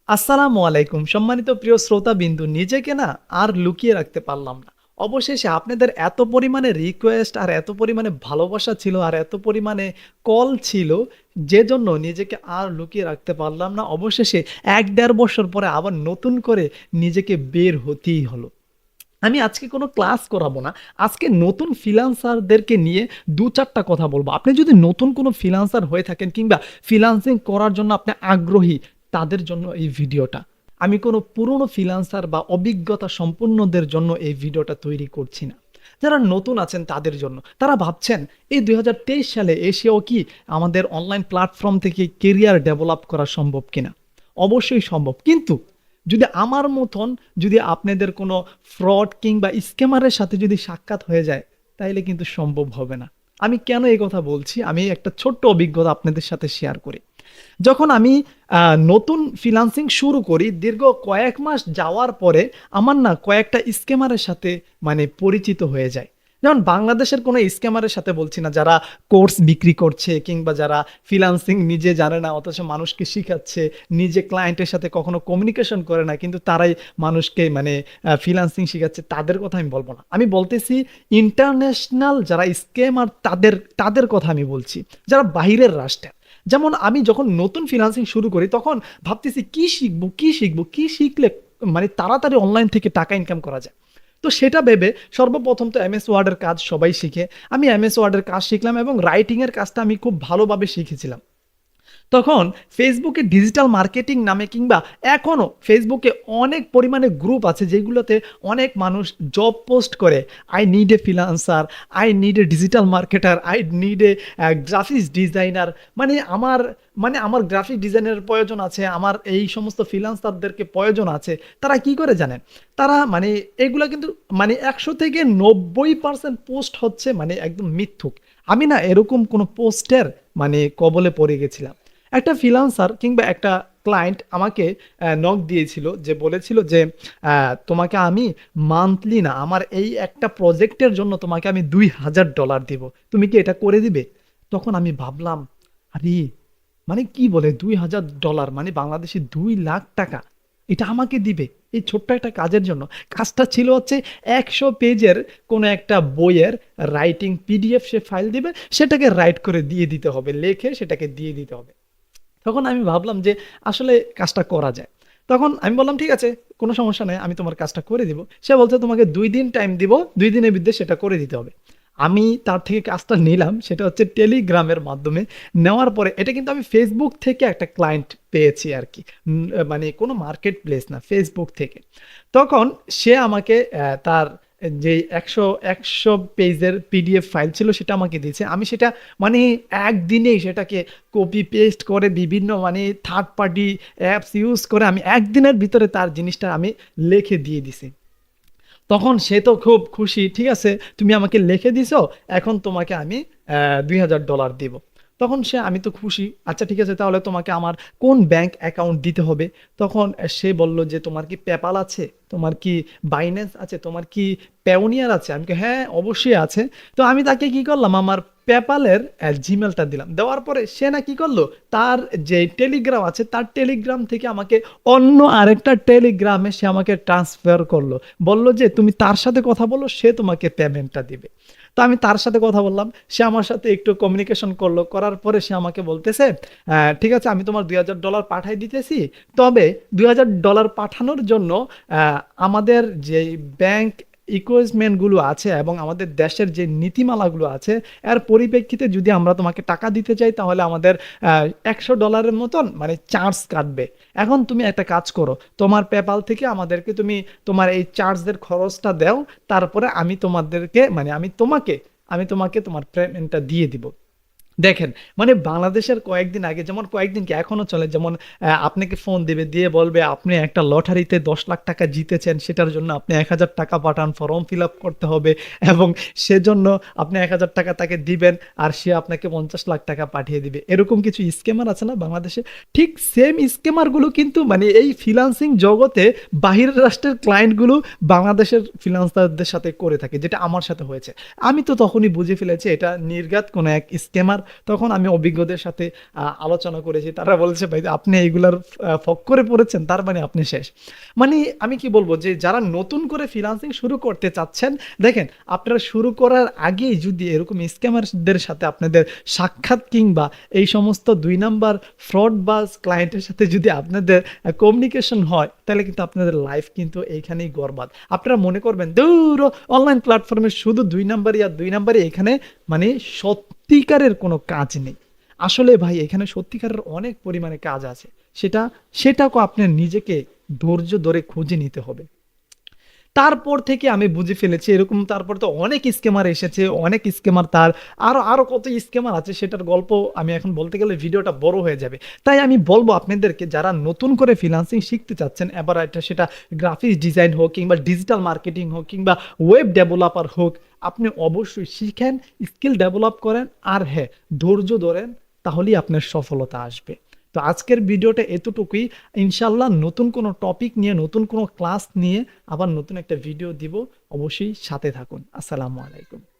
আসসালামু আলাইকুম সম্মানিত প্রিয় শ্রোতাবিন্দু, নিজেকে না আর লুকিয়ে রাখতে পারলাম না। অবশেষে আপনাদের এত পরিমাণে রিকোয়েস্ট আর এত পরিমাণে ভালোবাসা ছিল আর এত পরিমাণে কল ছিল, যে জন্য নিজেকে আর লুকিয়ে রাখতে পারলাম না। অবশেষে ১-১.৫ বছর পরে আবার নতুন করে নিজেকে বের হতেই হলো। আমি আজকে কোনো ক্লাস করাবো না। আজকে নতুন ফ্রিল্যান্সারদেরকে নিয়ে ২-৪ টা কথা বলবো। আপনি যদি নতুন কোনো ফ্রিল্যান্সার হয়ে থাকেন কিংবা ফ্রিল্যান্সিং করার জন্য আপনি আগ্রহী, তাদের জন্য এই ভিডিওটা। আমি কোনো পুরনো ফ্রিল্যান্সার বা অভিজ্ঞতা সম্পন্নদের জন্য এই ভিডিওটা তৈরি করছি না। যারা নতুন আছেন তাদের জন্য। তারা ভাবছেন এই ২০২৩ সালে এসেও কি আমাদের অনলাইন প্ল্যাটফর্ম থেকে কেরিয়ার ডেভেলপ করা সম্ভব কিনা? অবশ্যই সম্ভব। কিন্তু যদি আমার মতন যদি আপনাদের কোনো ফ্রড কিংবা স্ক্যামারের সাথে যদি সাক্ষাৎ হয়ে যায়, তাইলে কিন্তু সম্ভব হবে না। আমি কেন এই কথা বলছি? আমি একটা ছোট্ট অভিজ্ঞতা আপনাদের সাথে শেয়ার করি। যখন আমি নতুন ফ্রিল্যান্সিং শুরু করি, দীর্ঘ কয়েক মাস যাওয়ার পরে আমার না কয়েকটা স্ক্যামারের সাথে পরিচিত হয়ে যায়। যেমন বাংলাদেশের কোনো স্ক্যামারের সাথে বলছি না, যারা কোর্স বিক্রি করছে কিংবা যারা ফ্রিল্যান্সিং নিজে জানে না অথচ মানুষকে শিখাচ্ছে, নিজে ক্লায়েন্টের সাথে কখনো কমিউনিকেশন করে না কিন্তু তারাই মানুষকে ফ্রিল্যান্সিং শিখাচ্ছে, তাদের কথা আমি বলবো না। আমি বলতেছি ইন্টারন্যাশনাল যারা স্ক্যামার, তাদের কথা আমি বলছি, যারা বাহিরের রাষ্ট্রের। যেমন আমি যখন নতুন ফ্রিল্যান্সিং শুরু করি তখন ভাবতেছি কি শিখলে তাড়াতাড়ি অনলাইন থেকে টাকা ইনকাম করা যায়। তো সেটা ভেবে সর্বপ্রথম তো এমএস ওয়ার্ডের কাজ সবাই শিখে। আমি এমএস ওয়ার্ডের কাজ শিখলাম এবং রাইটিংয়ের কাজটা আমি খুব ভালোভাবে শিখেছিলাম। তখন ফেসবুকে ডিজিটাল মার্কেটিং নামে কিংবা এখনও ফেসবুকে অনেক পরিমাণে গ্রুপ আছে যেগুলোতে অনেক মানুষ জব পোস্ট করে, I need a freelancer, I need a digital marketer, I need a graphics designer. আমার গ্রাফিক ডিজাইনের প্রয়োজন আছে, আমার এই সমস্ত ফ্রিল্যান্সারদেরকে প্রয়োজন আছে। তারা কি করে জানেন? তারা এগুলা কিন্তু ১০০ থেকে ৯০% পোস্ট হচ্ছে একদম মিথ্যুক। আমি না এরকম কোনো পোস্টের কবলে পড়ে গেছিলাম। একটা ফ্রিল্যান্সার কিংবা একটা ক্লায়েন্ট আমাকে নক দিয়েছিল, যে বলেছিল যে তোমাকে আমি মান্থলি না, আমার এই একটা প্রজেক্টের জন্য তোমাকে আমি $২,০০০ দিব, তুমি কি এটা করে দিবে? তখন আমি ভাবলাম, আরে কি বলে $২,০০০, বাংলাদেশি ২,০০,০০০ টাকা, এটা আমাকে দিবে এই ছোট্ট একটা কাজের জন্য? কাজটা ছিল হচ্ছে ১০০ পেজের কোনো একটা বইয়ের রাইটিং পিডিএফ সে ফাইল দিবে, সেটাকে রাইট করে দিয়ে দিতে হবে, লেখে সেটাকে দিয়ে দিতে হবে। তখন আমি ভাবলাম যে আসলে কাজটা করা যায়। তখন আমি বললাম, ঠিক আছে, কোনো সমস্যা নেই, আমি তোমার কাজটা করে দিব। সে বলছে তোমাকে ২ দিন টাইম দিব, ২ দিনের ভিতরে সেটা করে দিতে হবে। আমি তার থেকে কাজটা নিলাম, সেটা হচ্ছে টেলিগ্রামের মাধ্যমে। নেওয়ার পরে এটা কিন্তু আমি ফেসবুক থেকে একটা ক্লায়েন্ট পেয়েছি আর কি, কোনো মার্কেট প্লেস না, ফেসবুক থেকে। তখন সে আমাকে তার যে একশো পেজের পিডিএফ ফাইল ছিল সেটা আমাকে দিয়েছে। আমি সেটা মানে একদিনেই সেটাকে কপি পেস্ট করে বিভিন্ন থার্ড পার্টি অ্যাপস ইউজ করে আমি একদিনের ভিতরে তার জিনিসটা আমি লিখে দিয়ে দিছি। তখন সে তো খুব খুশি, ঠিক আছে তুমি আমাকে লিখে দিছো, এখন তোমাকে আমি $২,০০০ দিব। তখন আমি তো খুশি, আচ্ছা ঠিক আছে, তাহলে তোমাকে আমার কোন ব্যাংক অ্যাকাউন্ট দিতে হবে? তখন সে বলল যে তোমার কি পেপাল আছে, তোমার কি বাইন্যান্স আছে, তোমার কি পেওনিয়ার আছে? আমি কি হ্যাঁ অবশ্যই আছে। তো আমি তাকে কি করলাম, আমার পেপালের জিমেলটা দিলাম। দেওয়ার পরে সে না কি করলো, তার যে টেলিগ্রাম আছে তার টেলিগ্রাম থেকে আমাকে অন্য আরেকটা টেলিগ্রামে সে আমাকে ট্রান্সফার করলো। বলল যে তুমি তার সাথে কথা বলো, সে তোমাকে পেমেন্টটা দিবে। তো আমি তার সাথে কথা বললাম, সে আমার সাথে একটু কমিউনিকেশন করলো, করার পরে সে আমাকে বলতেছে ঠিক আছে, আমি তোমার $২,০০০ পাঠাই দিতেছি, তবে $২,০০০ পাঠানোর জন্য আমাদের যে ব্যাংক ইকুইপমেন্টগুলো আছে এবং আমাদের দেশের যে নীতিমালাগুলো আছে, এর পরিপ্রেক্ষিতে যদি আমরা তোমাকে টাকা দিতে চাই তাহলে আমাদের $১০০ মতন চার্জ কাটবে। এখন তুমি একটা কাজ করো, তোমার পেপাল থেকে আমাদেরকে তুমি তোমার এই চার্জের খরচটা দাও, তারপরে আমি তোমাকে তোমার পেমেন্টটা দিয়ে দিব। দেখেন, বাংলাদেশের কয়েকদিন আগে, যেমন কয়েকদিন কি এখনো চলে, যেমন আপনাকে ফোন দিবে, দিয়ে বলবে আপনি একটা লটারিতে ১০ লাখ টাকা জিতেছেন, সেটার জন্য আপনি ১,০০০ টাকা পাঠান, ফর্ম ফিল আপ করতে হবে এবং সেজন্য আপনি ১,০০০ টাকা তাকে দিবেন আর সে আপনাকে ৫০ লাখ টাকা পাঠিয়ে দিবে। এরকম কিছু স্ক্যামার আছে না বাংলাদেশে? ঠিক সেম স্ক্যামারগুলো কিন্তু এই ফ্রিল্যান্সিং জগতে বাহিরের রাষ্ট্রের ক্লায়েন্টগুলো বাংলাদেশের ফ্রিল্যান্সারদের সাথে করে থাকে, যেটা আমার সাথে হয়েছে। আমি তো তখনই বুঝে ফেলেছি এটা নির্ঘাত কোনো এক স্ক্যামার তখন আমি অভিজ্ঞদের সাথে আলোচনা করেছি। তারা বলেছে, "ভাই আপনি এইগুলার ফক্করে পড়েছেন, তার মানে আপনি শেষ।" মানে আমি কি বলব যে যারা নতুন করে ফ্রিল্যান্সিং শুরু করতে চাচ্ছেন, দেখেন আপনারা শুরু করার আগেই যদি এরকম স্ক্যামারদের সাথে আপনাদের সাক্ষাৎ কিংবা এই সমস্ত ২ নাম্বার ফ্রডবাজ ক্লায়েন্টের সাথে যদি আপনাদের কমিউনিকেশন হয়, তাহলে কিন্তু আপনাদের লাইফ কিন্তু এইখানেই বরবাদ। আপনারা মনে করবেন, "ধুর অনলাইন প্ল্যাটফর্মে শুধু ২ নাম্বারই আর ২ নাম্বারই, এখানে মানে সত্যিকারের কোনো কাজ নেই।" আসলে ভাই এখানে সত্যিকারের অনেক পরিমাণে কাজ আছে। সেটাকেও আপনার নিজেকে ধৈর্য ধরে খুঁজে নিতে হবে। তারপর থেকে আমি বুঝে ফেলেছি এরকম, তারপর তো অনেক স্ক্যামার এসেছে, অনেক স্ক্যামার তার আরো কত স্ক্যামার আছে সেটার গল্প আমি এখন বলতে গেলে ভিডিওটা বড় হয়ে যাবে। তাই আমি বলব আপনাদেরকে, যারা নতুন করে ফ্রিল্যান্সিং শিখতে চাচ্ছেন, এবার সেটা গ্রাফিক্স ডিজাইন হোক কিংবা ডিজিটাল মার্কেটিং হোক কিংবা ওয়েব ডেভেলপার হোক, আপনি অবশ্যই শিখেন, স্কিল ডেভেলপ করেন আর হ্যাঁ, ধৈর্য ধরেন, তাহলেই আপনার সফলতা আসবে। তো আজকের ভিডিওটা এতটুকুই। ইনশাআল্লাহ নতুন কোনো টপিক নিয়ে, নতুন কোনো ক্লাস নিয়ে আবার নতুন একটা ভিডিও দিব। অবশ্যই সাথে থাকুন। আসসালামু আলাইকুম।